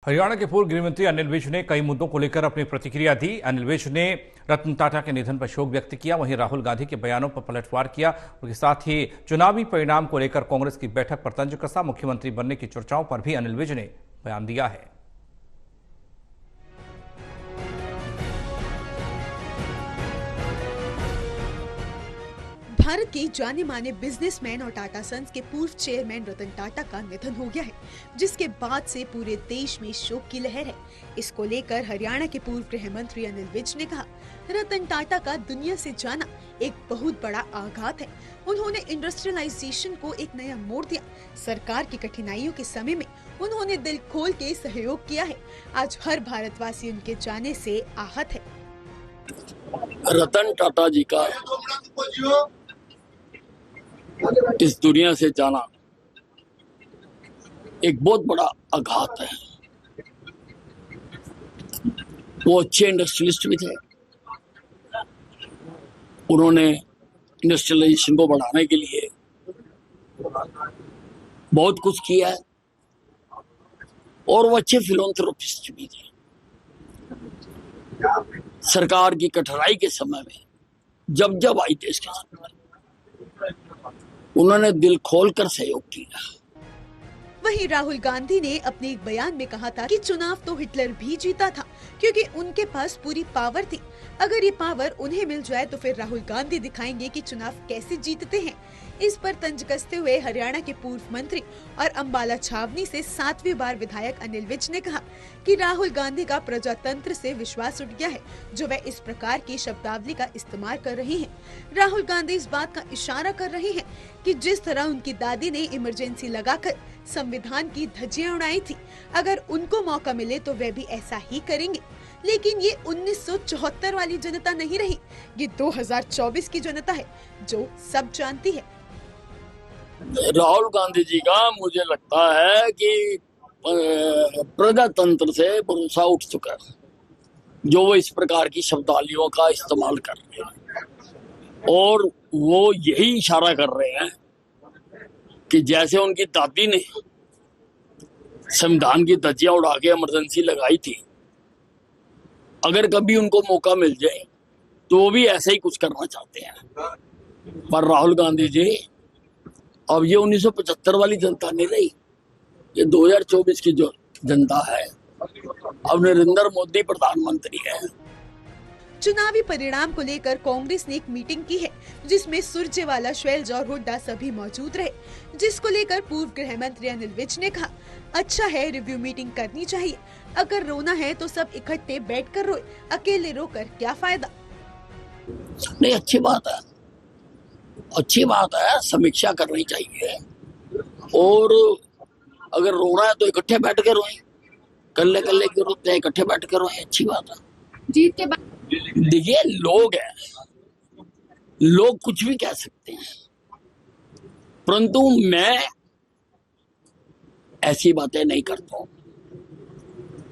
हरियाणा के पूर्व गृह मंत्री अनिल विज ने कई मुद्दों को लेकर अपनी प्रतिक्रिया दी। अनिल विज ने रतन टाटा के निधन पर शोक व्यक्त किया, वहीं राहुल गांधी के बयानों पर पलटवार किया। उसके साथ ही चुनावी परिणाम को लेकर कांग्रेस की बैठक पर तंज कसा। मुख्यमंत्री बनने की चर्चाओं पर भी अनिल विज ने बयान दिया है। भारत के जाने माने बिजनेसमैन और टाटा सन्स के पूर्व चेयरमैन रतन टाटा का निधन हो गया है, जिसके बाद से पूरे देश में शोक की लहर है। इसको लेकर हरियाणा के पूर्व गृह मंत्री अनिल विज ने कहा, रतन टाटा का दुनिया से जाना एक बहुत बड़ा आघात है। उन्होंने इंडस्ट्रियलाइजेशन को एक नया मोड़ दिया। सरकार की कठिनाइयों के समय में उन्होंने दिल खोल के सहयोग किया है। आज हर भारतवासी उनके जाने से आहत है। रतन टाटा जी का इस दुनिया से जाना एक बहुत बड़ा आघात है। वो अच्छे इंडस्ट्रियलिस्ट भी थे। उन्होंने इंडस्ट्रियलाइजेशन को बढ़ाने के लिए बहुत कुछ किया है और वो अच्छे फिलोंथ्रोपिस्ट भी थे। सरकार की कठिनाई के समय में जब जब आई देश के सामने उन्होंने दिल खोलकर सहयोग किया। वहीं राहुल गांधी ने अपने एक बयान में कहा था कि चुनाव तो हिटलर भी जीता था, क्योंकि उनके पास पूरी पावर थी। अगर ये पावर उन्हें मिल जाए तो फिर राहुल गांधी दिखाएंगे कि चुनाव कैसे जीतते हैं। इस पर तंज कसते हुए हरियाणा के पूर्व मंत्री और अंबाला छावनी से 7वीं बार विधायक अनिल विज ने कहा कि राहुल गांधी का प्रजातंत्र से विश्वास उठ गया है, जो वह इस प्रकार की शब्दावली का इस्तेमाल कर रहे हैं। राहुल गांधी इस बात का इशारा कर रहे हैं कि जिस तरह उनकी दादी ने इमरजेंसी लगाकर संविधान की धज्जियां उड़ाई थी, अगर उनको मौका मिले तो वे भी ऐसा ही करेंगे। लेकिन ये 1974 वाली जनता नहीं रही, ये 2024 की जनता है, जो सब जानती है। राहुल गांधी जी का मुझे लगता है कि प्रजातंत्र से भरोसा उठ चुका है, जो वो इस प्रकार की शब्दावलियों का इस्तेमाल कर रहे हैं। और वो यही इशारा कर रहे हैं कि जैसे उनकी दादी ने संविधान की धज्जियां उड़ा के इमरजेंसी लगाई थी, अगर कभी उनको मौका मिल जाए तो वो भी ऐसा ही कुछ करना चाहते हैं। पर राहुल गांधी जी, अब ये 1975 वाली जनता नहीं रही, ये 2024 की जो जनता है। अब नरेंद्र मोदी प्रधानमंत्री है। चुनावी परिणाम को लेकर कांग्रेस ने एक मीटिंग की है, जिसमें सुरजेवाला, शैलजा और हुड्डा सभी मौजूद रहे। जिसको लेकर पूर्व गृह मंत्री अनिल विज ने कहा, अच्छा है, रिव्यू मीटिंग करनी चाहिए। अगर रोना है तो सब इकट्ठे बैठकर रोए, अकेले रोकर क्या फायदा। नहीं, अच्छी बात है, अच्छी बात है, समीक्षा करनी चाहिए। और अगर रोना है तो इकट्ठे बैठ के रोए, कल्ले कल्ले क्यों रोते हैं, इकट्ठे बैठ के रोए, अच्छी बात है। जीत के बाद देखिए, लोग हैं, लोग कुछ भी कह सकते हैं, परंतु मैं ऐसी बातें नहीं करता हूं।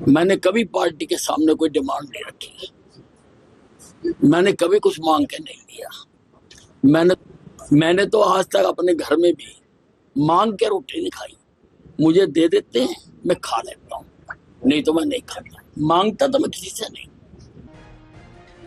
मैंने कभी पार्टी के सामने कोई डिमांड नहीं रखी, मैंने कभी कुछ मांग के नहीं लिया। मैंने तो आज तक अपने घर में भी मांग के रोटी नहीं खाई। मुझे दे देते हैं, मैं खा लेता हूँ, नहीं तो मैं नहीं खाता। मांगता तो मैं किसी से नहीं।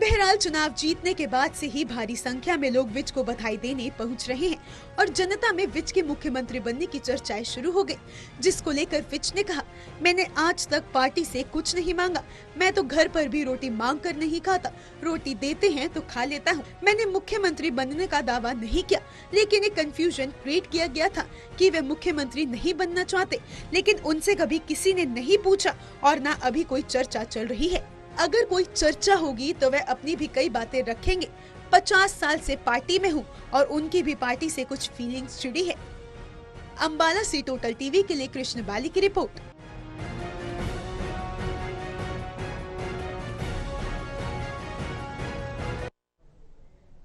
बहरहाल चुनाव जीतने के बाद से ही भारी संख्या में लोग विज को बधाई देने पहुंच रहे हैं और जनता में विज के मुख्यमंत्री बनने की चर्चाएं शुरू हो गई। जिसको लेकर विज ने कहा, मैंने आज तक पार्टी से कुछ नहीं मांगा, मैं तो घर पर भी रोटी मांग कर नहीं खाता, रोटी देते हैं तो खा लेता हूं। मैंने मुख्यमंत्री बनने का दावा नहीं किया, लेकिन एक कंफ्यूजन क्रिएट किया गया था कि वे मुख्यमंत्री नहीं बनना चाहते, लेकिन उनसे कभी किसी ने नहीं पूछा और न अभी कोई चर्चा चल रही है। अगर कोई चर्चा होगी तो वह अपनी भी कई बातें रखेंगे। 50 साल से पार्टी में हूँ और उनकी भी पार्टी से कुछ फीलिंग्स जुड़ी है। अंबाला से टोटल टीवी के लिए कृष्ण बाली की रिपोर्ट।